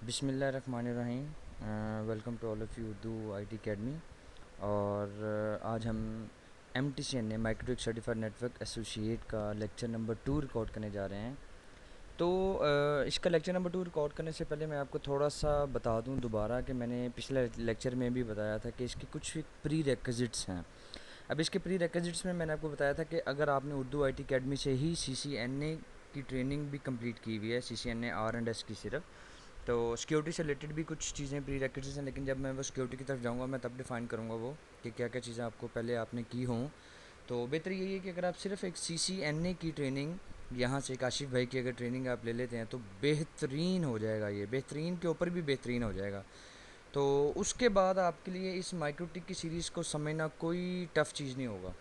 बिस्मिल्लाहिर्रहमानिर्रहीम। Welcome to all of you Urdu IT academy. और आज हम MTCNA MikroTik certified network associate का लेक्चर नंबर 2 रिकॉर्ड करने जा रहे हैं। तो इसका लेक्चर नंबर 2 रिकॉर्ड करने से पहले मैं आपको थोड़ा सा बता दूं दोबारा कि मैंने पिछले लेक्चर में भी बताया था कि इसके कुछ प्री रेक्विजिट्स हैं। अब इसके प्री रेक्विजिट्स में मैंने आपको बताया था कि अगर आपने उर्दू आईटी अकेडमी से ही CCNA की ट्रेनिंग भी कंप्लीट की हुई है, CCNA R&S की सिर्फ, तो सिक्योरिटी से रिलेटेड भी कुछ चीज़ें प्री रेक्विजिट्स हैं, लेकिन जब मैं वो सिक्योरिटी की तरफ जाऊंगा मैं तब डिफ़ाइन करूंगा वो कि क्या क्या चीज़ें आपको पहले आपने की हों। तो बेहतर यही है कि अगर आप सिर्फ एक CCNA की ट्रेनिंग यहाँ से काशिफ भाई की अगर ट्रेनिंग आप ले लेते हैं तो बेहतरीन हो जाएगा, ये बेहतरीन के ऊपर भी बेहतरीन हो जाएगा। तो उसके बाद आपके लिए इस माइक्रोटिक की सीरीज़ को समझना कोई टफ़ चीज़ नहीं होगा।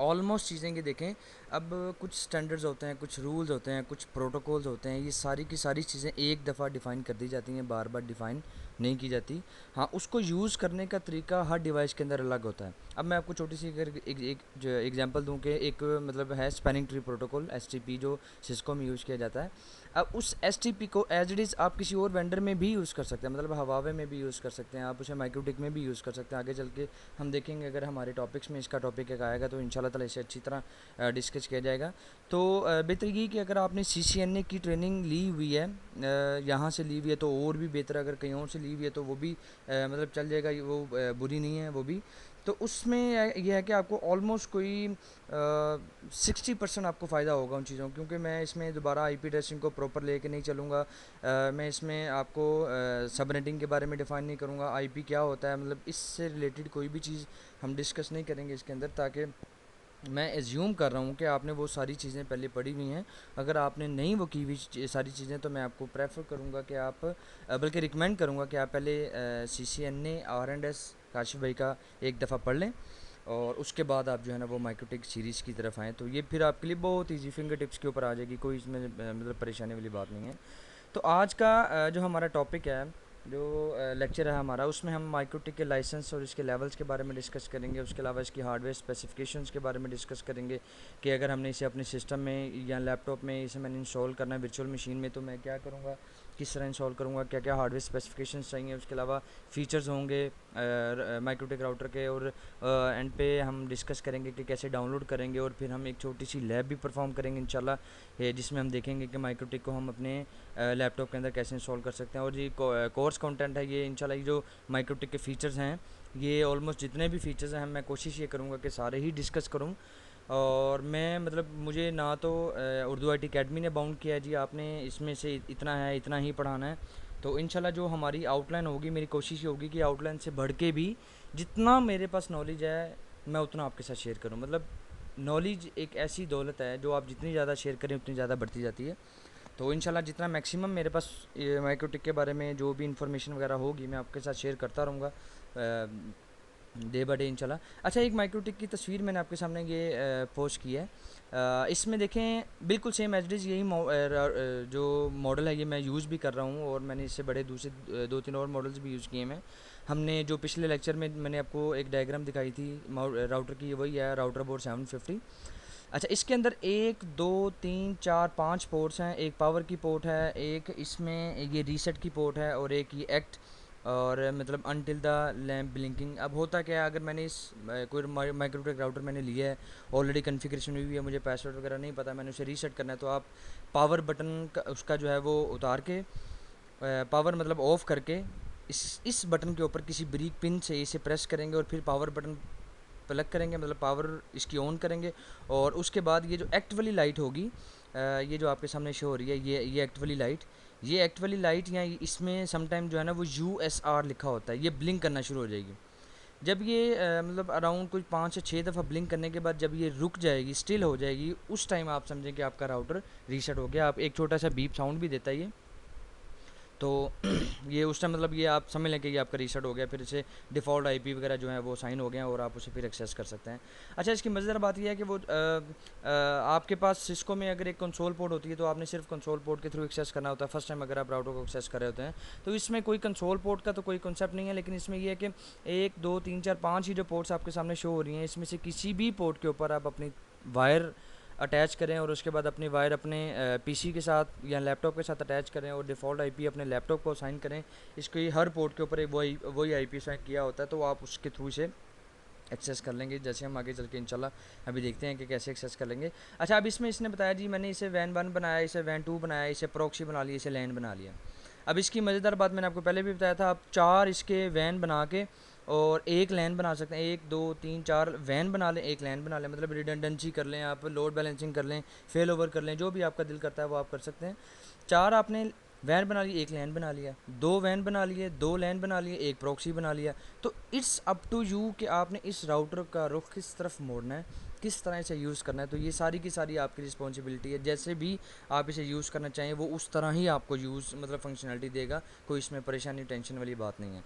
ऑलमोस्ट चीज़ें कि देखें, अब कुछ स्टैंडर्ड्स होते हैं, कुछ रूल्स होते हैं, कुछ प्रोटोकॉल्स होते हैं, ये सारी की सारी चीज़ें एक दफ़ा डिफ़ाइन कर दी जाती हैं, बार बार डिफ़ाइन नहीं की जाती। हाँ, उसको यूज़ करने का तरीका हर डिवाइस के अंदर अलग होता है। अब मैं आपको छोटी सी अगर एक जो एग्जांपल दूं कि एक मतलब है स्पैनिंग ट्री प्रोटोकॉल STP जो सिस्को में यूज़ किया जाता है। अब उस STP को एज इट इज़ आप किसी और वेंडर में भी यूज़ कर सकते हैं, मतलब हवावे में भी यूज़ कर सकते हैं, आप उसे माइक्रोटिक में भी यूज़ कर सकते हैं। आगे चल के हम देखेंगे, अगर हमारे टॉपिक्स में इसका टॉपिक एक आएगा तो इंशाल्लाह ताला इसे अच्छी तरह डिस्कस किया जाएगा। तो बेहतर ये कि अगर आपने CCNA की ट्रेनिंग ली हुई है, यहाँ से ली हुई है, तो और भी बेहतर। अगर कहीं और से ली हुई है तो वो भी मतलब चल जाएगा, वो बुरी नहीं है वो भी। तो उसमें यह है कि आपको ऑलमोस्ट कोई 60% आपको फ़ायदा होगा उन चीज़ों, क्योंकि मैं इसमें दोबारा IP एड्रेसिंग को प्रॉपर लेके नहीं चलूँगा। मैं इसमें आपको सबनेटिंग के बारे में डिफ़ाइन नहीं करूँगा, IP क्या होता है, मतलब इससे रिलेटेड कोई भी चीज़ हम डिस्कस नहीं करेंगे इसके अंदर, ताकि मैं एज्यूम कर रहा हूँ कि आपने वो सारी चीज़ें पहले पढ़ी हुई हैं। अगर आपने नहीं वो की हुई सारी चीज़ें तो मैं आपको प्रेफर करूँगा कि आप बल्कि रिकमेंड करूँगा कि आप पहले CCNA R&S काशिफ भाई का एक दफ़ा पढ़ लें, और उसके बाद आप जो है ना वो माइक्रोटिक सीरीज़ की तरफ आएँ, तो ये फिर आपके लिए बहुत ईजी फिंगर टिप्स के ऊपर आ जाएगी, कोई इसमें मतलब परेशानी वाली बात नहीं है। तो आज का जो हमारा टॉपिक है, जो लेक्चर है हमारा, उसमें हम माइक्रोटिक के लाइसेंस और इसके लेवल्स के बारे में डिस्कस करेंगे। उसके अलावा इसकी हार्डवेयर स्पेसिफिकेशंस के बारे में डिस्कस करेंगे कि अगर हमने इसे अपने सिस्टम में या लैपटॉप में इसे मैंने इंस्टॉल करना है वर्चुअल मशीन में, तो मैं क्या करूँगा, किस तरह इंस्टॉल करूँगा, क्या क्या हार्डवेयर स्पेसिफिकेशंस चाहिए। उसके अलावा फ़ीचर्स होंगे माइक्रोटिक राउटर के, और एंड पे हम डिस्कस करेंगे कि कैसे डाउनलोड करेंगे, और फिर हम एक छोटी सी लैब भी परफॉर्म करेंगे इंशाल्लाह, जिसमें हम देखेंगे कि माइक्रोटिक को हम अपने लैपटॉप के अंदर कैसे इंस्टॉल कर सकते हैं। और ये कोर्स कंटेंट है ये इंशाल्लाह, ये जो माइक्रोटिक के फ़ीचर्स हैं, ये ऑलमोस्ट जितने भी फ़ीचर्स हैं मैं कोशिश ये करूँगा कि सारे ही डिस्कस करूँ। और मैं मतलब मुझे ना तो उर्दू IT अकेडमी ने बाउंड किया है जी आपने इसमें से इतना है, इतना ही पढ़ाना है। तो इंशाल्लाह जो हमारी आउटलाइन होगी, मेरी कोशिश ये होगी कि आउटलाइन से बढ़ के भी जितना मेरे पास नॉलेज है मैं उतना आपके साथ शेयर करूँ। मतलब नॉलेज एक ऐसी दौलत है जो आप जितनी ज़्यादा शेयर करें उतनी ज़्यादा बढ़ती जाती है। तो इंशाल्लाह जितना मैक्सिमम मेरे पास माइक्रोटिक के बारे में जो भी इन्फॉर्मेशन वगैरह होगी मैं आपके साथ शेयर करता रहूँगा डे बाय डे इंशाल्लाह। अच्छा, एक माइक्रोटिक की तस्वीर मैंने आपके सामने ये पोस्ट की है। इसमें देखें बिल्कुल सेम एज इट इज़ यही जो मॉडल है ये मैं यूज़ भी कर रहा हूँ, और मैंने इससे बड़े दूसरे 2-3 और मॉडल्स भी यूज़ किए हैं। हमने जो पिछले लेक्चर में मैंने आपको एक डायग्राम दिखाई थी राउटर की, वही है राउटर बोर्ड 750। अच्छा, इसके अंदर 1 2 3 4 5 पोर्ट्स हैं। एक पावर की पोर्ट है, एक इसमें ये रीसेट की पोर्ट है, और एक ये एक्ट, और मतलब अनटिल द लैम्प ब्लिंकिंग। अब होता क्या है, अगर मैंने इस कोई माइक्रोटेक राउटर मैंने लिया है, ऑलरेडी कॉन्फ़िगरेशन हुई है, मुझे पासवर्ड वगैरह नहीं पता, मैंने उसे रीसेट करना है, तो आप पावर बटन का उसका जो है वो उतार के पावर मतलब ऑफ़ करके इस बटन के ऊपर किसी ब्रीक पिन से इसे प्रेस करेंगे, और फिर पावर बटन प्लग करेंगे, मतलब पावर इसकी ऑन करेंगे। और उसके बाद ये जो एक्ट वाली लाइट होगी, ये जो आपके सामने शो हो रही है, ये एक्ट वाली लाइट, ये एक्ट वाली लाइट या इसमें समटाइम जो है ना वो USR लिखा होता है, ये ब्लिंक करना शुरू हो जाएगी। जब ये मतलब अराउंड कुछ 5 से 6 दफ़ा ब्लिंक करने के बाद जब ये रुक जाएगी, स्टिल हो जाएगी, उस टाइम आप समझें कि आपका राउटर रीसेट हो गया। आप एक छोटा सा बीप साउंड भी देता है ये, तो ये उस टाइम मतलब ये आप समझ लें कि ये आपका रीसेट हो गया, फिर इसे डिफ़ॉल्ट IP वगैरह जो है वो साइन हो गए हैं, और आप उसे फिर एक्सेस कर सकते हैं। अच्छा, इसकी मज़ेदार बात यह है कि वो आपके पास सिस्को में अगर एक कंसोल पोर्ट होती है तो आपने सिर्फ कंसोल पोर्ट के थ्रू एक्सेस करना होता है फर्स्ट टाइम अगर आप राउटर को एक्सेस कर रहे होते हैं। तो इसमें कोई कंसोल पोर्ट का तो कोई कॉन्सेप्ट नहीं है, लेकिन इसमें यह है कि 1 2 3 4 5 ही जो पोर्ट्स आपके सामने शो हो रही हैं, इसमें से किसी भी पोर्ट के ऊपर आप अपनी वायर अटैच करें और उसके बाद अपनी वायर अपने पीसी के साथ या लैपटॉप के साथ अटैच करें और डिफ़ॉल्ट आईपी अपने लैपटॉप को असाइन करें। इसके हर पोर्ट के ऊपर एक वही आईपी असाइन किया होता है, तो आप उसके थ्रू से एक्सेस कर लेंगे। जैसे हम आगे चल के इंशाल्लाह अभी देखते हैं कि कैसे एक्सेस कर लेंगे। अच्छा, अब इसमें इसने बताया जी मैंने इसे वैन 1 बनाया, इसे वैन 2 बनाया, इसे प्रॉक्सी बना लिया, इसे लैन बना लिया। अब इसकी मज़ेदार बात मैंने आपको पहले भी बताया था, आप 4 इसके वैन बना के और एक लैन बना सकते हैं। 1 2 3 4 वैन बना लें, एक लैन बना लें, मतलब रिडंडेंसी कर लें, आप लोड बैलेंसिंग कर लें, फेल ओवर कर लें, जो भी आपका दिल करता है वो आप कर सकते हैं। 4 आपने वैन बना ली, एक लैन बना लिया, 2 वैन बना लिए, 2 लैन बना लिए, एक प्रॉक्सी बना लिया। तो इट्स अप टू यू कि आपने इस राउटर का रुख किस तरफ मोड़ना है, किस तरह से यूज़ करना है। तो ये सारी की सारी आपकी रिस्पॉन्सिबिलिटी है। जैसे भी आप इसे यूज़ करना चाहें वो उस तरह ही आपको यूज़ मतलब फंक्शनलिटी देगा, कोई इसमें परेशानी टेंशन वाली बात नहीं है।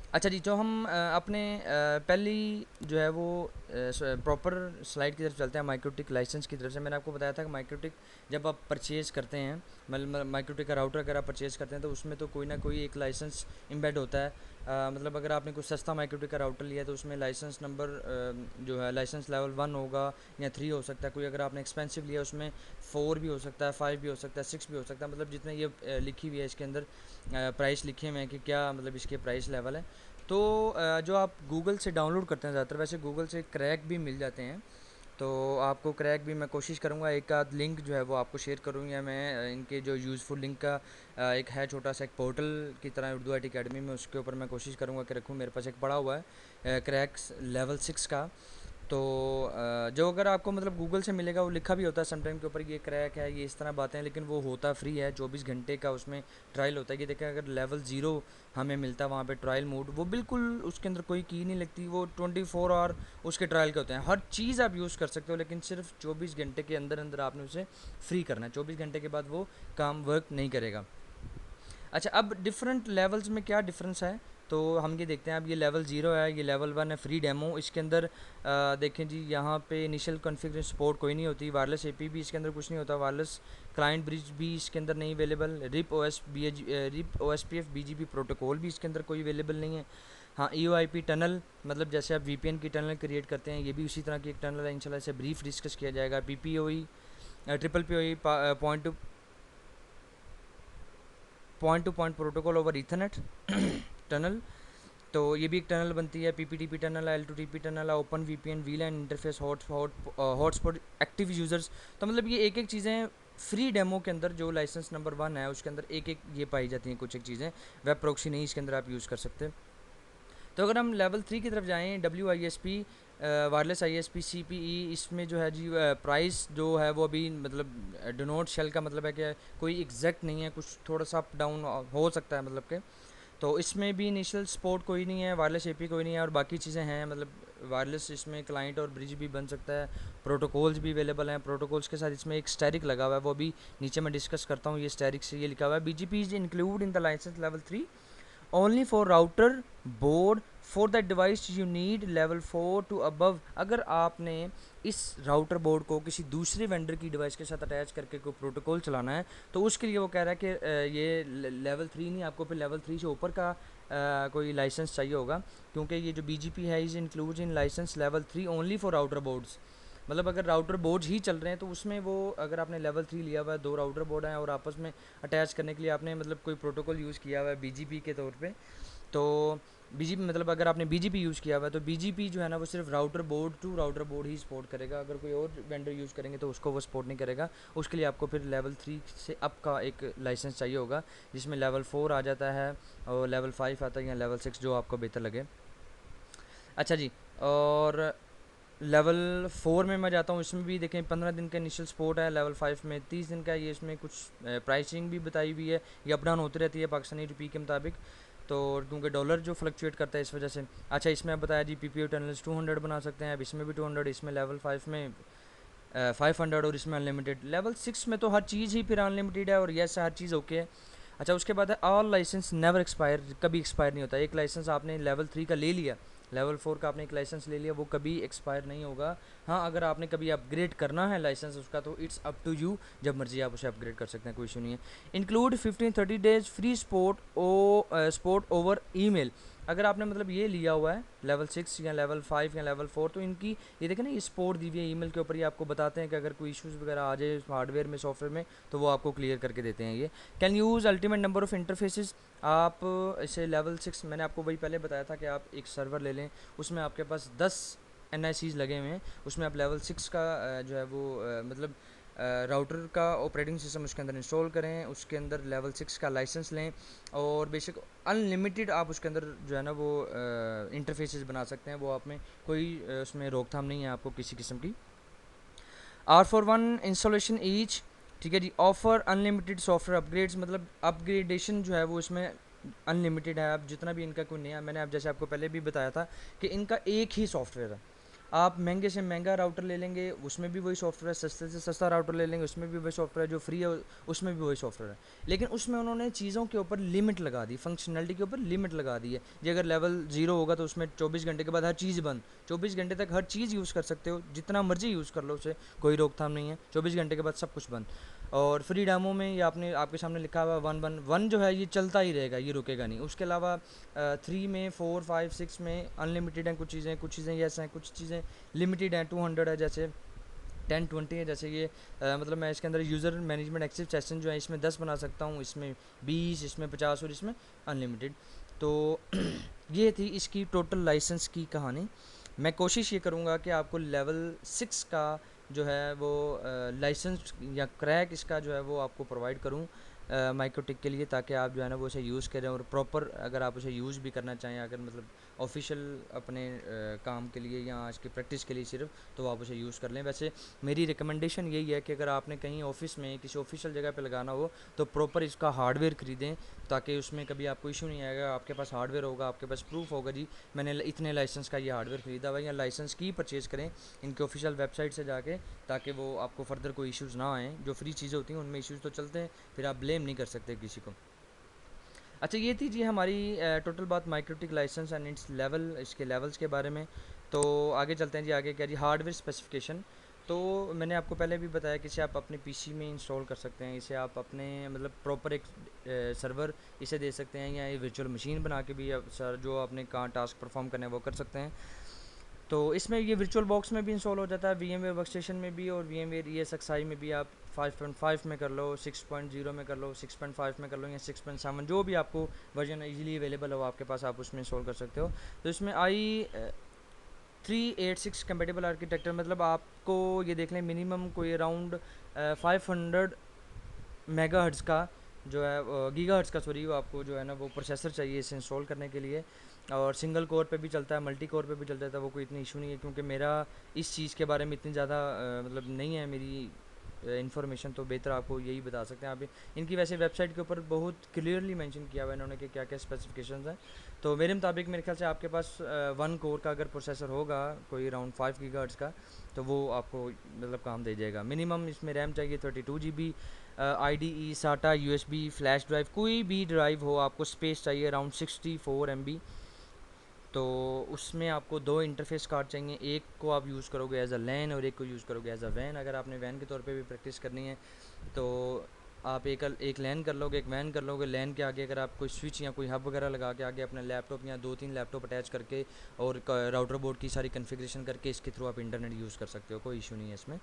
अच्छा जी, तो हम अपने पहली जो है वो प्रॉपर स्लाइड की तरफ चलते हैं, माइक्रोटिक लाइसेंस की तरफ से। मैंने आपको बताया था कि माइक्रोटिक जब आप परचेज़ करते हैं, मतलब माइक्रोटिक का राउटर अगर आप परचेज़ करते हैं तो उसमें तो कोई ना कोई एक लाइसेंस एम्बेड होता है। मतलब अगर आपने कुछ सस्ता माइक्रोटिक का राउटर लिया है तो उसमें लाइसेंस नंबर जो है लाइसेंस लेवल 1 होगा या 3 हो सकता है। कोई अगर आपने एक्सपेंसिव लिया उसमें 4 भी हो सकता है, 5 भी हो सकता है, 6 भी हो सकता है। मतलब जितने ये लिखी हुई है इसके अंदर प्राइस लिखे हुए हैं कि क्या मतलब इसके प्राइस लेवल है। तो जो आप गूगल से डाउनलोड करते हैं ज़्यादातर, वैसे गूगल से क्रैक भी मिल जाते हैं। तो आपको क्रैक भी मैं कोशिश करूँगा, एक आध लिंक जो है वो आपको शेयर करूँ, या मैं इनके जो यूज़फुल लिंक का एक है छोटा सा एक पोर्टल की तरह उर्दू IT अकेडमी में, उसके ऊपर मैं कोशिश करूँगा कि रखूँ। मेरे पास एक पड़ा हुआ है क्रैक्स लेवल 6 का। तो जो अगर आपको मतलब गूगल से मिलेगा वो लिखा भी होता है समटाइम के ऊपर, ये क्रैक है, ये इस तरह बातें हैं, लेकिन वो होता फ्री है, 24 घंटे का उसमें ट्रायल होता है। ये देखें, अगर लेवल 0 हमें मिलता है वहाँ पे ट्रायल मोड, वो बिल्कुल उसके अंदर कोई की नहीं लगती, वो 24 आवर उसके ट्रायल के होते हैं। हर चीज़ आप यूज़ कर सकते हो, लेकिन सिर्फ 24 घंटे के अंदर अंदर आपने उसे फ्री करना है। 24 घंटे के बाद वो काम वर्क नहीं करेगा। अच्छा, अब डिफरेंट लेवल्स में क्या डिफरेंस है तो हम ये देखते हैं। अब ये लेवल 0 है, ये लेवल 1 है फ्री डेमो। इसके अंदर देखें जी, यहाँ पे इनिशियल कॉन्फ़िगरेशन सपोर्ट कोई नहीं होती, वायरलेस एपी भी इसके अंदर कुछ नहीं होता, वायरलेस क्लाइंट ब्रिज भी इसके अंदर नहीं available, RIP O S P F BGP protocol भी इसके अंदर कोई अवेलेबल नहीं है। हाँ, EOIP टनल, मतलब जैसे आप VPN की टनल क्रिएट करते हैं, ये भी उसी तरह की एक टनल है। इंशाल्लाह इसे ब्रीफ डिस्कस किया जाएगा। PPOE triple POE point two point protocol over Ethernet tunnel, तो ये भी एक टनल बनती है। PPTP टनल है, L2TP टनल है, open VPN VLAN interface, hotspot active users. तो मतलब ये एक एक चीज़ें फ्री डेमो के अंदर जो लाइसेंस नंबर 1 है उसके अंदर एक एक ये पाई जाती हैं। कुछ एक चीज़ें वेब प्रॉक्सी नहीं इसके अंदर आप यूज़ कर सकते। तो अगर हम लेवल 3 की तरफ जाएँ, WISP वायरलेस ISP CPE, इसमें जो है जी प्राइस जो है वो अभी मतलब डोनोट शेल का मतलब है कि कोई एग्जैक्ट नहीं है, कुछ थोड़ा सा अप डाउन हो सकता है मतलब के। तो इसमें भी इनिशियल सपोर्ट कोई नहीं है, वायरलेस एपी कोई नहीं है, और बाकी चीज़ें हैं मतलब वायरलेस इसमें क्लाइंट और ब्रिज भी बन सकता है, प्रोटोकॉल्स भी अवेलेबल हैं। प्रोटोकॉल्स के साथ इसमें एक स्टैरिक लगा हुआ है, वो भी नीचे मैं डिस्कस करता हूँ। ये स्टैरिक से ये लिखा हुआ है, BGP is include in the licence level 3 only for router board for that device you need level 4 to above. अगर आपने इस राउटर बोर्ड को किसी दूसरे वेंडर की डिवाइस के साथ अटैच करके कोई प्रोटोकॉल चलाना है तो उसके लिए वो कह रहा है कि ये लेवल 3 नहीं, आपको फिर लेवल 3 से ऊपर का कोई लाइसेंस चाहिए होगा, क्योंकि ये जो BGP है is include in licence level 3 only for router boards. मतलब अगर राउटर बोर्ड्स ही चल रहे हैं तो उसमें वो अगर आपने लेवल 3 लिया हुआ है, 2 राउटर बोर्ड हैं और आपस में अटैच करने के लिए आपने मतलब कोई प्रोटोकॉल यूज़ किया हुआ है BGP के तौर पे, तो BGP मतलब अगर आपने BGP यूज़ किया हुआ है तो BGP जो है ना वो सिर्फ router board to router board ही सपोर्ट करेगा। अगर कोई और वेंडर यूज़ करेंगे तो उसको वो सपोर्ट नहीं करेगा। उसके लिए आपको फिर लेवल 3 से अप का एक लाइसेंस चाहिए होगा, जिसमें लेवल 4 आ जाता है और लेवल 5 आता है या लेवल 6, जो आपको बेहतर लगे। अच्छा जी, और लेवल 4 में मैं जाता हूँ, इसमें भी देखें 15 दिन का इनिशियल सपोर्ट है। लेवल 5 में 30 दिन का है। ये इसमें कुछ प्राइसिंग भी बताई हुई है, ये अप डाउन होती रहती है पाकिस्तानी रुपये के मुताबिक, तो क्योंकि डॉलर जो फ्लक्चुएट करता है इस वजह से। अच्छा, इसमें अब बताया जी PPO टनल्स 200 बना सकते हैं, अब इसमें भी 200, इसमें लेवल 5 में 500 और इसमें अनलिमिटेड। लेवल 6 में तो हर चीज़ ही फिर अनलिमिटेड है और यस हर चीज़ ओके है। अच्छा, उसके बाद है ऑल लाइसेंस नेवर एक्सपायर, कभी एक्सपायर नहीं होता। एक लाइसेंस आपने लेवल 3 का ले लिया, लेवल 4 का आपने एक लाइसेंस ले लिया, वो कभी एक्सपायर नहीं होगा। हाँ, अगर आपने कभी अपग्रेड करना है लाइसेंस उसका तो इट्स अप टू यू, जब मर्जी आप उसे अपग्रेड कर सकते हैं, कोई इशू नहीं है। Include 15-30 days free sport over email अगर आपने मतलब ये लिया हुआ है लेवल 6 या लेवल 5 या लेवल 4, तो इनकी ये देखें ना, ये सपोर्ट दी हुई है ईमेल के ऊपर, ये आपको बताते हैं कि अगर कोई इश्यूज़ वगैरह आ जाए हार्डवेयर में, सॉफ्टवेयर में, तो वो आपको क्लियर करके देते हैं ये। Can use ultimate number of interfaces, आप इसे लेवल 6, मैंने आपको वही पहले बताया था कि आप एक सर्वर ले लें, उसमें आपके पास 10 NICs लगे हुए हैं, उसमें आप लेवल 6 का जो है वो मतलब राउटर का ऑपरेटिंग सिस्टम उसके अंदर इंस्टॉल करें, उसके अंदर लेवल 6 का लाइसेंस लें, और बेशक अनलिमिटेड आप उसके अंदर जो है ना वो इंटरफेसेस बना सकते हैं, वो आप में कोई उसमें रोकथाम नहीं है आपको किसी किस्म की। R/1 इंस्टॉलेशन ईच, ठीक है जी। ऑफर अनलिमिटेड सॉफ्टवेयर अपग्रेड्स, मतलब अपग्रेडेशन जो है वो इसमें अनलिमिटेड है। आप जितना भी इनका कोई नया, मैंने आप जैसे आपको पहले भी बताया था कि इनका एक ही सॉफ्टवेयर है। आप महंगे से महंगा राउटर ले लेंगे उसमें भी वही सॉफ्टवेयर, सस्ते से सस्ता राउटर ले लेंगे उसमें भी वही सॉफ्टवेयर, जो फ्री है उसमें भी वही सॉफ्टवेयर है। लेकिन उसमें उन्होंने चीज़ों के ऊपर लिमिट लगा दी, फंक्शनलिटी के ऊपर लिमिट लगा दी है। जी अगर लेवल 0 होगा तो उसमें 24 घंटे के बाद हर चीज़ बंद, 24 घंटे तक हर चीज़ यूज़ कर सकते हो, जितना मर्जी यूज़ कर लो उसे, कोई रोकथाम नहीं है। 24 घंटे के बाद सब कुछ बंद। और फ्री डेमो में ये आपने आपके सामने लिखा हुआ 111 जो है ये चलता ही रहेगा, ये रुकेगा नहीं। उसके अलावा 3 में 4 5 6 में अनलिमिटेड हैं कुछ चीज़ें यस हैं, कुछ चीज़ें लिमिटेड हैं, 200 है, जैसे 1020 है, जैसे ये मतलब मैं इसके अंदर यूज़र मैनेजमेंट एक्सेस सेशन जो है इसमें 10 बना सकता हूँ, इसमें 20, इसमें 50 और इसमें अनलिमिटेड। तो ये थी इसकी टोटल लाइसेंस की कहानी। मैं कोशिश ये करूँगा कि आपको लेवल 6 का जो है वो लाइसेंस या क्रैक इसका जो है वो आपको प्रोवाइड करूँ माइक्रोटिक के लिए, ताकि आप जो है ना वो उसे यूज़ करें, और प्रॉपर अगर आप उसे यूज़ भी करना चाहें, अगर मतलब ऑफिशियल अपने काम के लिए या आज की प्रैक्टिस के लिए सिर्फ, तो आप उसे यूज़ कर लें। वैसे मेरी रिकमेंडेशन यही है कि अगर आपने कहीं ऑफिस में किसी ऑफिशियल जगह पे लगाना हो तो प्रॉपर इसका हार्डवेयर ख़रीदें, ताकि उसमें कभी आपको इशू नहीं आएगा। आपके पास हार्डवेयर होगा, आपके पास प्रूफ होगा जी मैंने इतने लाइसेंस का ये हार्डवेयर ख़रीदा हुआ, या लाइसेंस की परचेज़ करें इनके ऑफिशियल वेबसाइट से जाके, ताकि वो आपको फर्दर कोई इश्यूज़ ना आएँ। जो फ्री चीज़ें होती हैं उनमें इश्यूज़ तो चलते हैं, फिर आप ब्लेम नहीं कर सकते किसी को। अच्छा, ये थी जी हमारी टोटल बात MikroTik licence and its level, इसके लेवल्स के बारे में। तो आगे चलते हैं जी, आगे क्या जी, हार्डवेयर स्पेसिफिकेशन। तो मैंने आपको पहले भी बताया कि इसे आप अपने पीसी में इंस्टॉल कर सकते हैं, इसे आप अपने मतलब प्रॉपर एक सर्वर इसे दे सकते हैं, या ये वर्चुअल मशीन बना के भी सर जो आपने कहाँ टास्क परफॉर्म करना है वो कर सकते हैं। तो इसमें ये वर्चुअल बॉक्स में भी इंस्टॉल हो जाता है, VMware वर्कस्टेशन में भी, और VMware ESXi में भी। आप 5.5 में कर लो, 6.0 में कर लो, 6.5 में कर लो, या 6.7, जो भी आपको वर्जन इजीली अवेलेबल हो आपके पास, आप उसमें इंस्टॉल कर सकते हो। तो इसमें i386 कंपेटेबल आर्किटेक्चर, मतलब आपको ये देख लें मिनिमम कोई अराउंड 500 मेगाहर्ट्ज़ का जो है गीगाहर्ट्ज़ का सॉरी, वो आपको जो है ना वो प्रोसेसर चाहिए इसे इंस्टॉल करने के लिए। और सिंगल कोर पे भी चलता है, मल्टी कोर पे भी चल जाता है, वो कोई इतनी इशू नहीं है, क्योंकि मेरा इस चीज़ के बारे में इतनी ज़्यादा मतलब नहीं है मेरी इन्फॉर्मेशन, तो बेहतर आपको यही बता सकते हैं। आप इनकी वैसे वेबसाइट के ऊपर बहुत क्लियरली मेंशन किया हुआ है इन्होंने कि क्या क्या स्पेसिफिकेशंस हैं। तो मेरे मुताबिक मेरे ख्याल से आपके पास 1 कोर का अगर प्रोसेसर होगा कोई अराउंड 5 गीगाहर्ट्ज़ का, तो वो आपको मतलब काम दे जाएगा। मिनिमम इसमें रैम चाहिए 32 GB, IDE, SATA, USB, flash drive, कोई भी ड्राइव हो, आपको स्पेस चाहिए अराउंड 64 MB। तो उसमें आपको 2 इंटरफेस कार्ड चाहिए, एक को आप यूज़ करोगे एज अ लैन और एक को यूज़ करोगे एज अ वैन। अगर आपने वैन के तौर पे भी प्रैक्टिस करनी है तो आप एक लैन कर लोगे, एक वैन कर लोगे। लैन के आगे अगर आप कोई स्विच या कोई हब वगैरह लगा के आगे अपना लैपटॉप या 2-3 लैपटॉप अटैच करके और राउटर बोर्ड की सारी कन्फिग्रेशन करके इसके थ्रू आप इंटरनेट यूज़ कर सकते हो, कोई इशू नहीं है इसमें।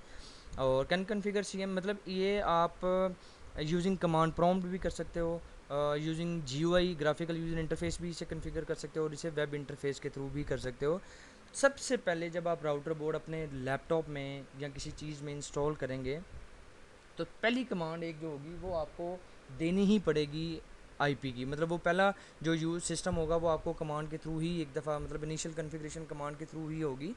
और कैन कन्फिगर CM, मतलब ये आप यूजिंग कमांड प्रॉम्प्ट भी कर सकते हो, using GUI graphical user interface भी इसे कन्फिगर कर सकते हो, और इसे वेब इंटरफेस के थ्रू भी कर सकते हो। सबसे पहले जब आप राउटर बोर्ड अपने लैपटॉप में या किसी चीज़ में इंस्टॉल करेंगे, तो पहली कमांड एक जो होगी वो आपको देनी ही पड़ेगी IP की। मतलब वो पहला जो यूज सिस्टम होगा वो आपको कमांड के थ्रू ही एक दफ़ा, मतलब इनिशियल कन्फिग्रेशन कमांड के थ्रू ही होगी।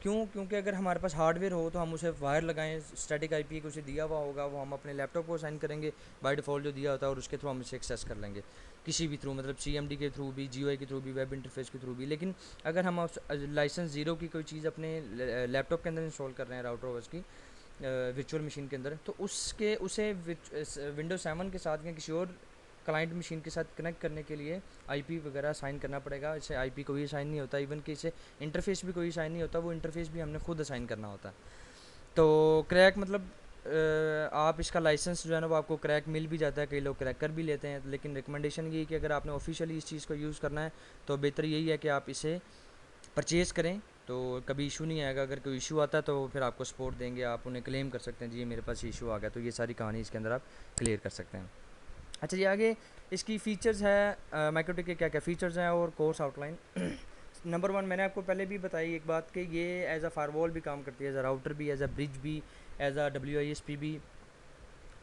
क्यों? क्योंकि अगर हमारे पास हार्डवेयर हो तो हम उसे वायर लगाएं, स्टैटिक IP उसे दिया हुआ होगा, वो हम अपने लैपटॉप को असाइन करेंगे बाय डिफ़ॉल्ट जो दिया होता है, और उसके थ्रू हम इसे एक्सेस कर लेंगे किसी भी थ्रू, मतलब CMD के थ्रू भी, GUI के थ्रू भी, वेब इंटरफेस के थ्रू भी। लेकिन अगर हम लाइसेंस 0 की कोई चीज़ अपने लैपटॉप के अंदर इंस्टॉल कर रहे हैं राउटर ओवर्स की वर्चुअल मशीन के अंदर, तो उसे विंडोज 7 के साथ या किसी और क्लाइंट मशीन के साथ कनेक्ट करने के लिए IP वगैरह साइन करना पड़ेगा। इसे IP कोई असाइन नहीं होता, इवन कि इसे इंटरफेस भी कोई असाइन नहीं होता, वो इंटरफेस भी हमने खुद असाइन करना होता है। तो क्रैक मतलब आप इसका लाइसेंस जो है ना वो आपको क्रैक मिल भी जाता है, कई लोग क्रैक कर भी लेते हैं, लेकिन रिकमेंडेशन ये है कि अगर आपने ऑफिशियली इस चीज़ को यूज़ करना है तो बेहतर यही है कि आप इसे परचेज़ करें, तो कभी इशू नहीं आएगा। अगर कोई इशू आता है तो फिर आपको सपोर्ट देंगे, आप उन्हें क्लेम कर सकते हैं जी मेरे पास इशू आ गया, तो ये सारी कहानी इसके अंदर आप क्लियर कर सकते हैं। अच्छा जी, आगे इसकी फ़ीचर्स है, माइक्रोटिक के क्या क्या फ़ीचर्स हैं और कोर्स आउटलाइन। नंबर वन, मैंने आपको पहले भी बताई एक बात कि ये एज अ फायरवॉल भी काम करती है, एज अ राउटर भी, एज अ ब्रिज भी, एज अ WISP भी।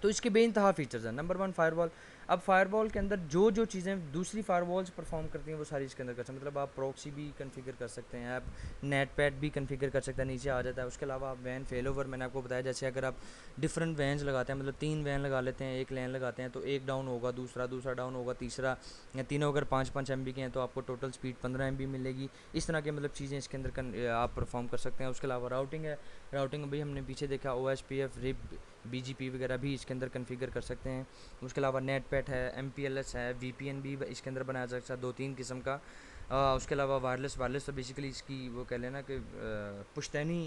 तो इसके बेइंतहा फीचर्स हैं। Number one, firewall. अब फायरवॉल के अंदर जो जो चीज़ें दूसरी फायरवॉल्स परफॉर्म करती हैं वो सारी इसके अंदर कर सकते हैं। मतलब आप प्रॉक्सी भी कन्फिगर कर सकते हैं, आप नेट पैड भी कन्फिगर कर सकते हैं, नीचे आ जाता है। उसके अलावा आप वैन फेल ओवर, मैंने आपको बताया, जैसे अगर आप डिफरेंट वैन्स लगाते हैं, मतलब 3 वैन लगा लेते हैं, एक लैन लगाते हैं, तो एक डाउन होगा, दूसरा डाउन होगा, तीसरा, या तीनों अगर 5-5 MB के हैं तो आपको टोटल स्पीड 15 MB मिलेगी। इस तरह के मतलब चीज़ें इसके अंदर आप परफॉर्म कर सकते हैं। उसके अलावा राउटिंग है, राउटिंग भी हमने पीछे देखा, OSPF, RIP, BGP वगैरह भी इसके अंदर कन्फिगर कर सकते हैं। उसके अलावा नेट पैट है, MPLS है, VPN भी इसके अंदर बनाया जा सकता है, 2-3 किस्म का। उसके अलावा वायरलेस तो बेसिकली इसकी वो कह लेना कि पुश्तैनी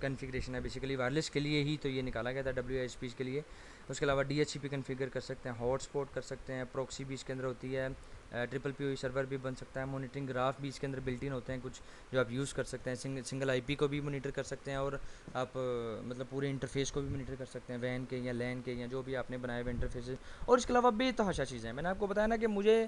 कन्फिग्रेशन है, बेसिकली वायरलेस के लिए ही तो ये निकाला गया था, WISP के लिए। उसके अलावा DHCP कन्फिगर कर सकते हैं, हॉटस्पॉट कर सकते हैं, प्रॉक्सी भी इसके अंदर होती है, ट्रिपल PoE सर्वर भी बन सकता है, मॉनिटरिंग ग्राफ भी इसके अंदर बिल्ट इन होते हैं कुछ जो आप यूज़ कर सकते हैं, सिंगल IP को भी मॉनिटर कर सकते हैं, और आप मतलब पूरे इंटरफेस को भी मॉनिटर कर सकते हैं, वैन के या लैन के या जो भी आपने बनाए हुए इंटरफेस। और इसके अलावा बेतहाशा चीज़ें हैं। मैंने आपको बताया ना कि मुझे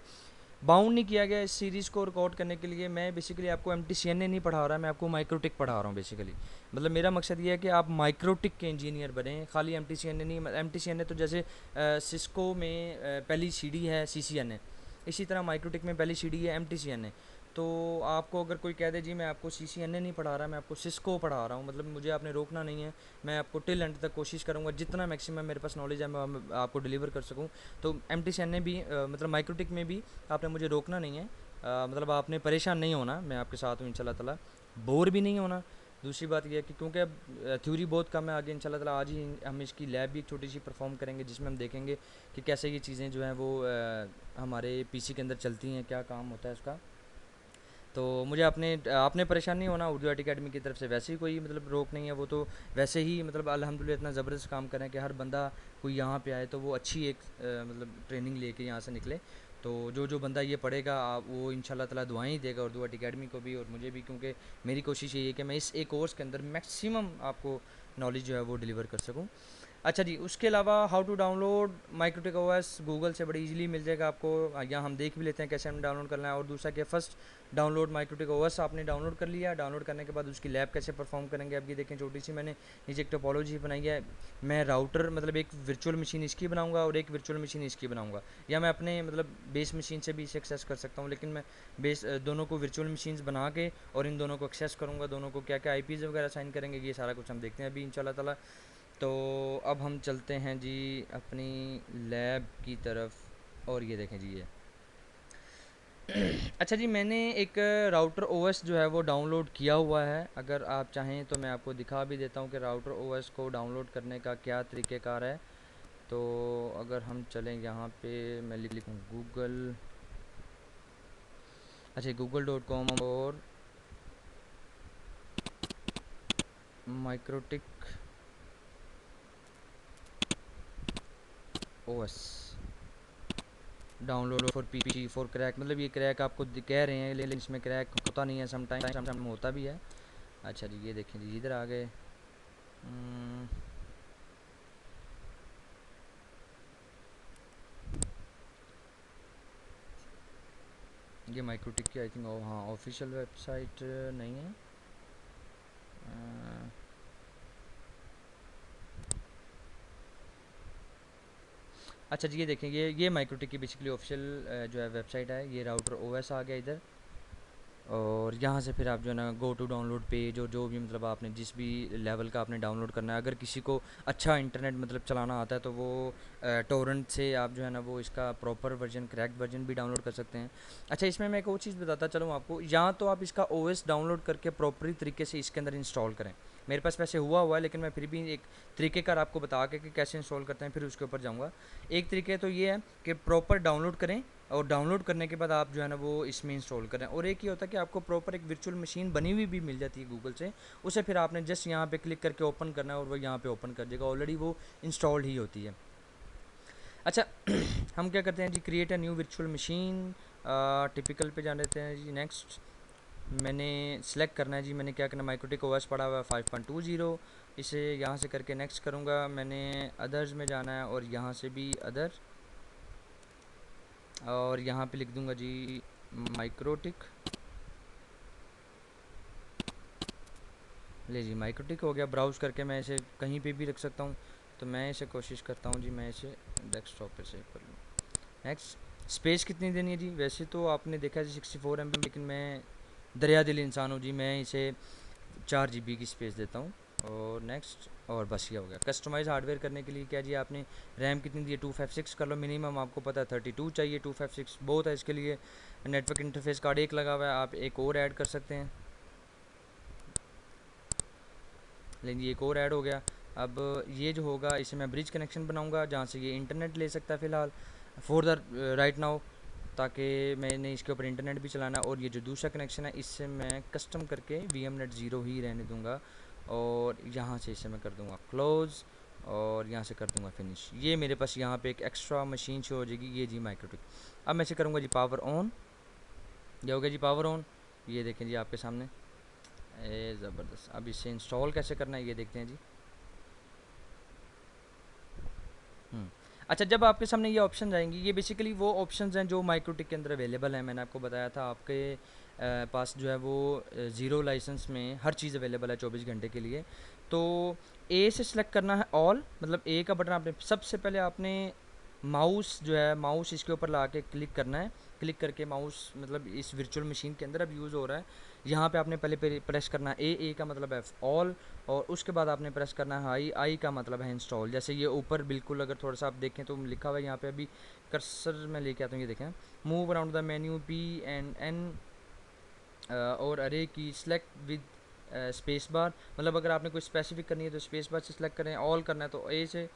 बाउंड नहीं किया गया इस सीरीज़ को रिकॉर्ड करने के लिए। मैं बेसिकली आपको MTCNA नहीं पढ़ा रहा, मैं आपको माइक्रोटिक पढ़ा रहा हूँ बेसिकली। मतलब मेरा मकसद ये है कि आप माइक्रोटिक के इंजीनियर बने, खाली MTCNA नहीं। MTCNA तो जैसे सिस्को में पहली CD है CCNA, इसी तरह माइक्रोटिक में पहली CD है MTCNA। तो आपको अगर कोई कह दे जी मैं आपको CCNA नहीं पढ़ा रहा, मैं आपको सिस्को पढ़ा रहा हूँ, मतलब मुझे आपने रोकना नहीं है। मैं आपको टिल एंड तक कोशिश करूँगा, जितना मैक्सिमम मेरे पास नॉलेज है मैं आपको डिलीवर कर सकूँ। तो MTCNA भी मतलब माइक्रोटिक में भी आपने मुझे रोकना नहीं है, मतलब आपने परेशान नहीं होना, मैं आपके साथ हूँ इंशाल्लाह ताला, बोर भी नहीं होना। दूसरी बात यह है कि क्योंकि अब थ्योरी बहुत कम है, आगे इंशाल्लाह ताला आज ही हम इसकी लैब भी एक छोटी सी परफॉर्म करेंगे, जिसमें हम देखेंगे कि कैसे ये चीज़ें जो हैं वो हमारे PC के अंदर चलती हैं, क्या काम होता है उसका। तो मुझे आपने आपने परेशान नहीं होना, उर्दू अकेडमी की तरफ से वैसे ही कोई मतलब रोक नहीं है, वो तो वैसे ही मतलब अल्हम्दुलिल्लाह इतना ज़बरदस्त काम करें कि हर बंदा कोई यहाँ पे आए तो वो अच्छी एक मतलब ट्रेनिंग लेके यहाँ से निकले। तो जो जो बंदा ये पढ़ेगा वो इंशाल्लाह ताला दुआएं ही देगा उर्दू अकेडमी को भी और मुझे भी, क्योंकि मेरी कोशिश यही है कि मैं इस एक कोर्स के अंदर मैक्सिमम आपको नॉलेज जो है वो डिलीवर कर सकूँ। अच्छा जी, उसके अलावा how to download MikroTik OS Google से बड़ी इजीली मिल जाएगा आपको। यहाँ हम देख भी लेते हैं कैसे हमें डाउनलोड करना है। और दूसरा कि फर्स्ट डाउनलोड माइक्रोटिक OS आपने डाउनलोड कर लिया, डाउनलोड करने के बाद उसकी लैब कैसे परफॉर्म करेंगे। अब ये देखें, छोटी सी मैंने नीचे एक टोपोलॉजी बनाई है। मैं राउटर मतलब एक वर्चुअल मशीन इसकी बनाऊंगा और एक वर्चुअल मशीन इसकी बनाऊंगा, या मैं अपने मतलब बेस मशीन से भी इसे एक्सेस कर सकता हूँ, लेकिन मैं बेस दोनों को वर्चुअल मशीन्स बना के और इन दोनों को एक्सेस करूँगा। दोनों को क्या क्या IPs वगैरह साइन करेंगे, ये सारा कुछ हम देखते हैं अभी इंशाल्लाह ताला। तो अब हम चलते हैं जी अपनी लैब की तरफ, और ये देखें जी ये अच्छा जी, मैंने एक राउटर OS जो है वो डाउनलोड किया हुआ है। अगर आप चाहें तो मैं आपको दिखा भी देता हूँ कि राउटर OS को डाउनलोड करने का क्या तरीक़ेकार है। तो अगर हम चलें यहाँ पे, मैं लिखूँ गूगल, अच्छा google.com और MikroTik OS download for PC for crack, मतलब ये क्रैक आपको कह रहे हैं, लेकिन इसमें क्रैक होता नहीं है, समटाइम होता भी है। अच्छा जी, ये देखें जी इधर आ गए। ये माइक्रोटिक की आई थिंक हाँ ऑफिशियल वेबसाइट नहीं है। अच्छा जी, ये देखें, ये माइक्रोटिक की बेसिकली ऑफिशियल जो है वेबसाइट है। ये राउटर OS आ गया इधर, और यहाँ से फिर आप जो है ना गो टू डाउनलोड पेज, और जो भी मतलब आपने जिस भी लेवल का आपने डाउनलोड करना है। अगर किसी को अच्छा इंटरनेट मतलब चलाना आता है तो वो टोरेंट से आप जो है ना वो इसका प्रॉपर वर्जन, क्रैक्ड वर्जन भी डाउनलोड कर सकते हैं। अच्छा, इसमें मैं एक और चीज़ बताता चलूँ आपको, या तो आप इसका OS डाउनलोड करके प्रॉपरी तरीके से इसके अंदर इंस्टॉल करें। मेरे पास वैसे हुआ है, लेकिन मैं फिर भी एक तरीक़ेकार आपको बता के कि कैसे इंस्टॉल करते हैं फिर उसके ऊपर जाऊँगा। एक तरीके तो ये है कि प्रॉपर डाउनलोड करें और डाउनलोड करने के बाद आप जो है ना वो इसमें इंस्टॉल करें। और एक ये होता है कि आपको प्रॉपर एक वर्चुअल मशीन बनी हुई भी मिल जाती है गूगल से, उसे फिर आपने जस्ट यहाँ पे क्लिक करके ओपन करना है और वो यहाँ पे ओपन कर देगा, ऑलरेडी वो इंस्टॉल्ड ही होती है। अच्छा हम क्या करते हैं जी, create a new virtual machine, typical पे जान लेते हैं जी। नेक्स्ट मैंने सेलेक्ट करना है जी, मैंने क्या करना है, माइक्रोटिक ओएस पड़ा हुआ है 5.20, इसे यहाँ से करके नेक्स्ट करूँगा। मैंने अदर्स में जाना है और यहाँ से भी अदर, और यहाँ पे लिख दूँगा जी माइक्रोटिक। ले जी माइक्रोटिक हो गया। ब्राउज़ करके मैं इसे कहीं पे भी रख सकता हूँ, तो मैं इसे कोशिश करता हूँ जी मैं इसे डेस्कटॉप पे सेव कर लूँ। नेक्स्ट स्पेस कितनी देनी है जी, वैसे तो आपने देखा है 64 MB, लेकिन मैं दरिया दिल इंसान हूँ जी, मैं इसे 4 GB की स्पेस देता हूँ। और नेक्स्ट, और बस ये हो गया। कस्टमाइज़ हार्डवेयर करने के लिए क्या जी, आपने रैम कितनी दी है, 256 कर लो मिनिमम, आपको पता है 32 चाहिए, 256 बहुत है इसके लिए। नेटवर्क इंटरफेस कार्ड एक लगा हुआ है, आप एक और ऐड कर सकते हैं। लेकिन ये एक और ऐड हो गया। अब ये जो होगा इसे मैं ब्रिज कनेक्शन बनाऊंगा जहाँ से ये इंटरनेट ले सकता है फ़िलहाल फॉर द राइट नाउ, ताकि मैंने इसके ऊपर इंटरनेट भी चलाना। और ये जो दूसरा कनेक्शन है इससे मैं कस्टम करके VMNet 0 ही रहने दूंगा, और यहाँ से इसे मैं कर दूंगा क्लोज़, और यहाँ से कर दूंगा फिनिश। ये मेरे पास यहाँ पे एक एक्स्ट्रा मशीन शो हो जाएगी, ये जी माइक्रोटिक। अब मैं इसे करूँगा जी पावर ऑन, ये हो गया जी पावर ऑन। ये देखें जी आपके सामने, ए ज़बरदस्त। अब इसे इंस्टॉल कैसे करना है ये देखते हैं जी। अच्छा, जब आपके सामने ये ऑप्शन आएंगी, ये बेसिकली वो ऑप्शंस हैं जो माइक्रोटिक के अंदर अवेलेबल हैं। मैंने आपको बताया था आपके पास जो है वो ज़ीरो लाइसेंस में हर चीज़ अवेलेबल है 24 घंटे के लिए। तो ए से सिलेक्ट करना है ऑल, मतलब ए का बटन आपने सबसे पहले आपने माउस जो है, माउस इसके ऊपर ला के क्लिक करना है। क्लिक करके माउस मतलब इस वर्चुअल मशीन के अंदर अब यूज़ हो रहा है, यहाँ पे आपने पहले प्रेस करना है ए का मतलब है ऑल, और उसके बाद आपने प्रेस करना है आई का मतलब है इंस्टॉल। जैसे ये ऊपर बिल्कुल अगर थोड़ा सा आप देखें तो लिखा हुआ है यहाँ पे, अभी कर्सर में लेके आता हूँ, ये देखें move around the menu P and N और अरे की सिलेक्ट विद स्पेस बार, मतलब अगर आपने कोई स्पेसिफिक करनी है तो स्पेस बार से सिलेक्ट करें, ऑल करना है तो ए से,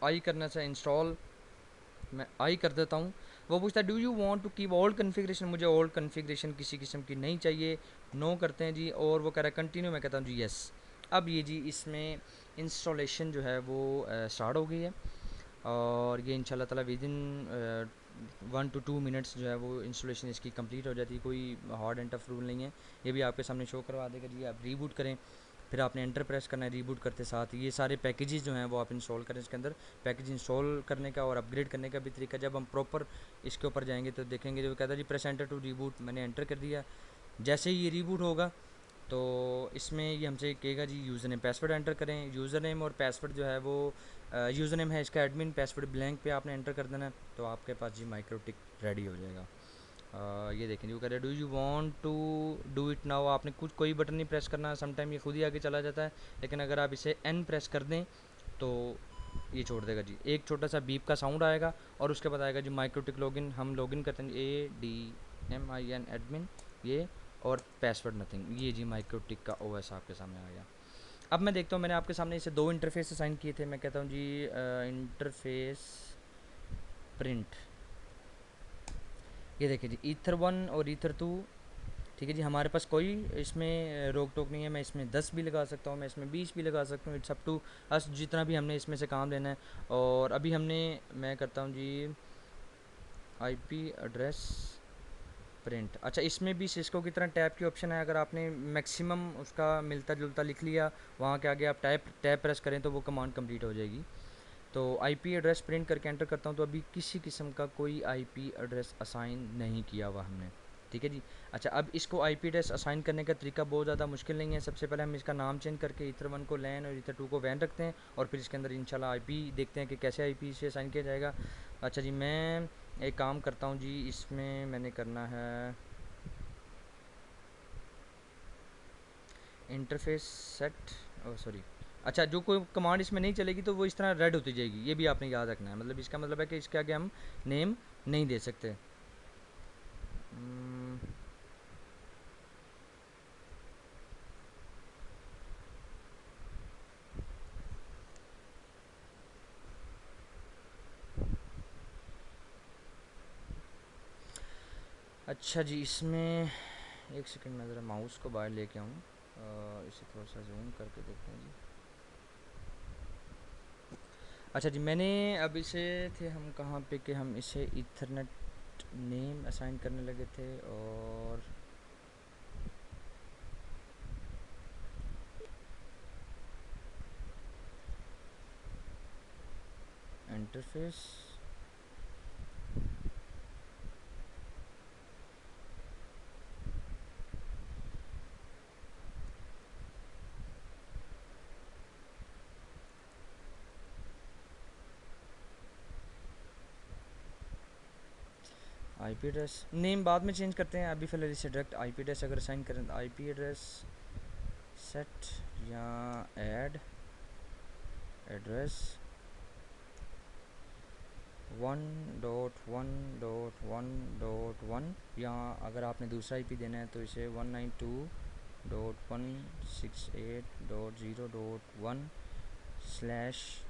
आई करना से इंस्टॉल, मैं आई कर देता हूँ। वो पूछता है do you want to keep old configuration, मुझे ओल्ड कन्फिग्रेशन किसी किस्म की नहीं चाहिए, नो करते हैं जी। और वो कह रहा है कंटिन्यू, मैं कहता हूँ जी यस। अब ये जी इसमें इंस्टॉलेशन जो है वो स्टार्ट हो गई है, और ये इंशाल्लाह ताला विद इन 1 to 2 मिनट्स जो है वो इंस्टॉलेशन इसकी कंप्लीट हो जाती है। कोई हार्ड एंड टफ रूल नहीं है, ये भी आपके सामने शो करवा देगा जी। आप रीबूट करें, फिर आपने एंटर प्रेस करना है, रीबूट करते साथ ये सारे पैकेजेस जो हैं वो आप इंस्टॉल करें इसके अंदर। पैकेज इंस्टॉल करने का और अपग्रेड करने का भी तरीका, जब हम प्रॉपर इसके ऊपर जाएंगे तो देखेंगे, जो कहता है जी प्रेस एंटर टू रीबूट, मैंने एंटर कर दिया। जैसे ही ये रीबूट होगा तो इसमें ये हमसे कहेगा जी यूज़र नेम पासवर्ड एंटर करें। यूज़र नेम और पासवर्ड जो है वो यूज़र नेम है इसका एडमिन, पासवर्ड ब्लैंक पे आपने एंटर कर देना है, तो आपके पास जी माइक्रोटिक रेडी हो जाएगा। ये देखें जी वो कह रहे do you want to do it now, आपने कुछ कोई बटन नहीं प्रेस करना, समटाइम ये खुद ही आगे चला जाता है, लेकिन अगर आप इसे एन प्रेस कर दें तो ये छोड़ देगा जी। एक छोटा सा बीप का साउंड आएगा और उसके बाद आएगा जी माइक्रोटिक लॉगिन। हम लॉगिन करते हैं ADMIN एडमिन ये, और पासवर्ड नथिंग, ये जी माइक्रोटिक का OS आपके सामने आ गया। अब मैं देखता हूँ, मैंने आपके सामने इसे 2 इंटरफेस असाइन किए थे, मैं कहता हूँ जी इंटरफेस प्रिंट। ये देखिए जी ईथर 1 और ईथर 2, ठीक है जी। हमारे पास कोई इसमें रोक टोक नहीं है, मैं इसमें 10 भी लगा सकता हूँ, मैं इसमें 20 भी लगा सकता हूँ, इट्स अप टू अस, जितना भी हमने इसमें से काम लेना है। और अभी हमने, मैं करता हूँ जी IP एड्रेस प्रिंट। अच्छा, इसमें भी सिस्को की तरह टैब की ऑप्शन है, अगर आपने मैक्सिमम उसका मिलता जुलता लिख लिया, वहाँ के आगे आप टैब प्रेस करें तो वो कमांड कंप्लीट हो जाएगी। तो IP एड्रेस प्रिंट करके एंटर करता हूँ, तो अभी किसी किस्म का कोई IP एड्रेस असाइन नहीं किया हुआ हमने, ठीक है जी। अच्छा, अब इसको IP एड्रेस असाइन करने का तरीका बहुत ज़्यादा मुश्किल नहीं है। सबसे पहले हम इसका नाम चेंज करके ईथर 1 को लैन और ईथर 2 को वैन रखते हैं, और फिर इसके अंदर इंशाल्लाह IP देखते हैं कि कैसे IP से असाइन किया जाएगा। अच्छा जी, मैं एक काम करता हूँ जी, इसमें मैंने करना है इंटरफेस सेट, ओ सॉरी। अच्छा, जो कोई कमांड इसमें नहीं चलेगी तो वो इस तरह रेड होती जाएगी, ये भी आपने याद रखना है। मतलब इसका मतलब है कि इसके आगे हम नेम नहीं दे सकते। अच्छा जी, इसमें एक सेकंड मैं ज़रा माउस को बाहर लेके आऊँ, इसे थोड़ा सा जूम करके देखते हैं जी। अच्छा जी, मैंने अब इसे थे हम कहाँ पे कि हम इसे ईथरनेट नेम असाइन करने लगे थे, और इंटरफेस। आईपी एड्रेस नेम बाद में चेंज करते हैं, अभी फ़िलहाल इसे डायरेक्ट आईपी एड्रेस अगर असाइन करें तो आईपी एड्रेस सेट या ऐड एड्रेस 1.1.1.1, या अगर आपने दूसरा आईपी देना है तो इसे 192.168.0.1 स्लैश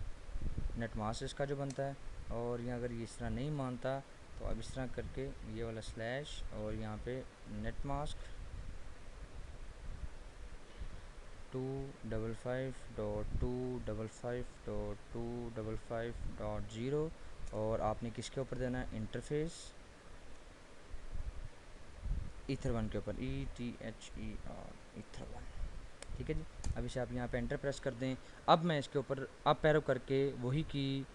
नेटमास्क इसका जो बनता है। और यहाँ अगर ये इस तरह नहीं मानता तो अब इस तरह करके ये वाला स्लैश और यहाँ पे नेटमास्क 255.255.255.0, और आपने किसके ऊपर देना है, इंटरफेस ईथर1 के ऊपर, ETHER ईथर1। ठीक है जी, अब इसे आप यहाँ पे एंटर प्रेस कर दें। अब मैं इसके ऊपर अप एरो करके वही की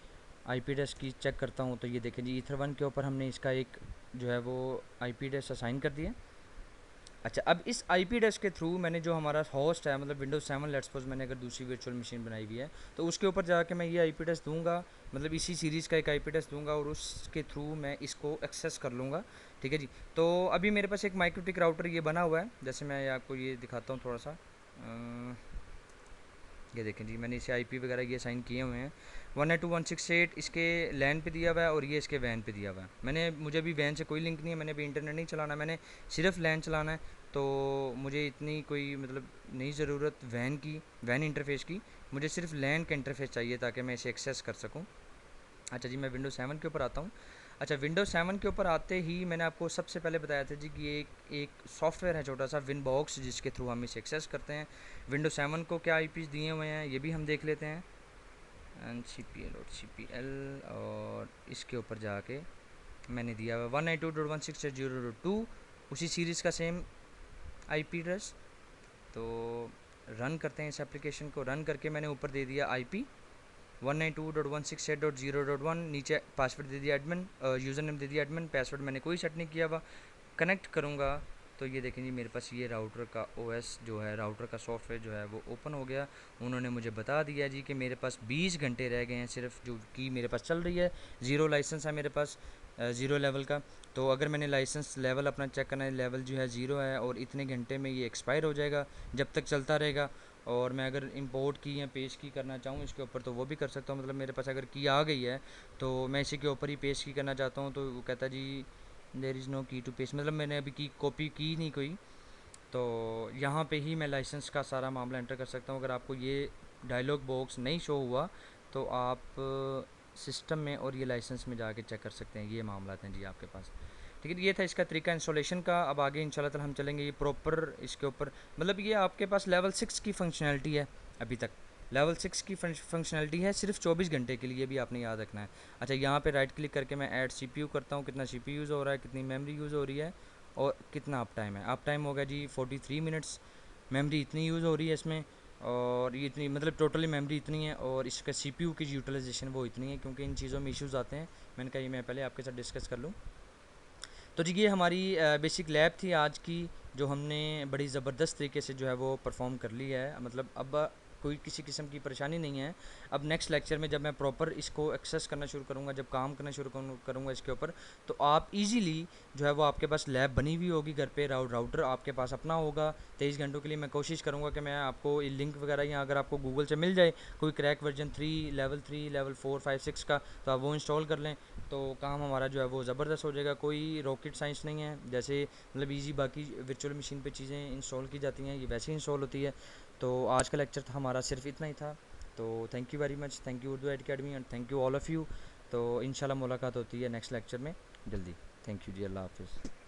आईपी एड्रेस की चेक करता हूँ, तो ये देखें जी ईथर1 के ऊपर हमने इसका एक जो है वो आईपी एड्रेस असाइन कर दिया। अच्छा, अब इस आईपी एड्रेस के थ्रू मैंने जो हमारा होस्ट है, मतलब विंडोज़ 7, लेट्स सपोज मैंने अगर दूसरी वर्चुअल मशीन बनाई हुई है तो उसके ऊपर जाके मैं ये आईपी एड्रेस दूंगा, मतलब इसी सीरीज़ का एक आईपी एड्रेस दूंगा और उसके थ्रू मैं इसको एक्सेस कर लूँगा। ठीक है जी, तो अभी मेरे पास एक माइक्रोटिक राउटर ये बना हुआ है, जैसे मैं आपको ये दिखाता हूँ थोड़ा सा। ये देखें जी, मैंने इसे आईपी वगैरह ये साइन किए हुए हैं। 192.168 इसके लैन पे दिया हुआ है और ये इसके वैन पे दिया हुआ है। मुझे अभी वैन से कोई लिंक नहीं है, मैंने अभी इंटरनेट नहीं चलाना, मैंने सिर्फ लैन चलाना है, तो मुझे इतनी कोई मतलब नहीं ज़रूरत वैन इंटरफेस की, मुझे सिर्फ लैन का इंटरफेस चाहिए ताकि मैं इसे एक्सेस कर सकूँ। अच्छा जी, मैं विंडोज़ 7 के ऊपर आता हूँ। अच्छा, विंडोज़ 7 के ऊपर आते ही मैंने आपको सबसे पहले बताया था जी कि एक सॉफ्टवेयर है छोटा सा विनबॉक्स, जिसके थ्रू हम इसे एक्सेस करते हैं। विंडोज़ 7 को क्या आईपीज़ दिए हुए हैं ये भी हम देख लेते हैं, NCPL, और इसके ऊपर जाके मैंने दिया हुआ 192.168.0.2, उसी सीरीज़ का सेम आईपी एड्रेस। तो रन करते हैं इस एप्लीकेशन को, रन करके मैंने ऊपर दे दिया आईपी 192.168.0.1, नीचे पासवर्ड दे दिया एडमिन, यूज़र नेम दे दिया एडमिन, पासवर्ड मैंने कोई सेट नहीं किया हुआ। कनेक्ट करूँगा तो ये देखें जी मेरे पास ये राउटर का ओएस जो है, राउटर का सॉफ्टवेयर जो है वो ओपन हो गया। उन्होंने मुझे बता दिया जी कि मेरे पास 20 घंटे रह गए हैं सिर्फ, जो कि मेरे पास चल रही है। ज़ीरो लाइसेंस है मेरे पास, ज़ीरो लेवल का। तो अगर मैंने लाइसेंस लेवल अपना चेक करना है, लेवल जो है ज़ीरो है और इतने घंटे में ये एक्सपायर हो जाएगा, जब तक चलता रहेगा। और मैं अगर इंपोर्ट की या पेश की करना चाहूँ इसके ऊपर तो वो भी कर सकता हूँ, मतलब मेरे पास अगर की आ गई है तो मैं इसी के ऊपर ही पेश की करना चाहता हूँ तो वो कहता जी देयर इज़ नो की टू पेस्ट, मतलब मैंने अभी की कॉपी की नहीं कोई, तो यहाँ पे ही मैं लाइसेंस का सारा मामला एंटर कर सकता हूँ। अगर आपको ये डायलॉग बॉक्स नहीं शो हुआ तो आप सिस्टम में और ये लाइसेंस में जाके चेक कर सकते हैं, ये मामला हैं जी आपके पास। ठीक है, ये था इसका तरीका इंस्टॉलेशन का। अब आगे इंशाल्लाह ताला हम चलेंगे ये प्रॉपर इसके ऊपर, मतलब ये आपके पास लेवल 6 की फंक्शनैलिटी है अभी तक, लेवल 6 की फंक्शनैलिटी है सिर्फ 24 घंटे के लिए, भी आपने याद रखना है। अच्छा, यहाँ पे राइट क्लिक करके मैं ऐड सीपीयू करता हूँ, कितना सीपीयू यूज़ हो रहा है, कितनी मेमोरी यूज़ हो रही है और कितना अप टाइम है। अप टाइम होगा जी 43 मिनट्स, मेमोरी इतनी यूज़ हो रही है इसमें, और ये इतनी मतलब टोटली मेमोरी इतनी है, और इसका सीपीयू की यूटिलाइजेशन वो इतनी है, क्योंकि इन चीज़ों में इश्यूज़ आते हैं। मैंने कहा ये मैं पहले आपके साथ डिस्कस कर लूँ। तो जी ये हमारी बेसिक लैब थी आज की, जो हमने बड़ी ज़बरदस्त तरीके से जो है वो परफॉर्म कर ली है, मतलब अब कोई किसी किस्म की परेशानी नहीं है। अब नेक्स्ट लेक्चर में जब मैं प्रॉपर इसको एक्सेस करना शुरू करूँगा, जब काम करना शुरू करूँगा इसके ऊपर, तो आप इजीली जो है वो आपके पास लैब बनी हुई होगी घर पे, राउटर आपके पास अपना होगा 23 घंटों के लिए। मैं कोशिश करूँगा कि मैं आपको ये लिंक वगैरह, या अगर आपको गूगल से मिल जाए कोई क्रैक वर्जन 3, लेवल 4, 5, 6 का, तो आप वो इंस्टॉल कर लें, तो काम हमारा जो है वो ज़बरदस्त हो जाएगा। कोई रॉकेट साइंस नहीं है, जैसे मतलब इजी बाकी वर्चुअल मशीन पे चीज़ें इंस्टॉल की जाती हैं ये वैसे ही इंस्टॉल होती है। तो आज का लेक्चर था हमारा सिर्फ इतना ही था। तो thank you very much, thank you Urdu academy, and thank you all of you. तो इंशाल्लाह मुलाकात होती है नेक्स्ट लेक्चर में जल्दी। थैंक यू जी, अल्लाह हाफिज़।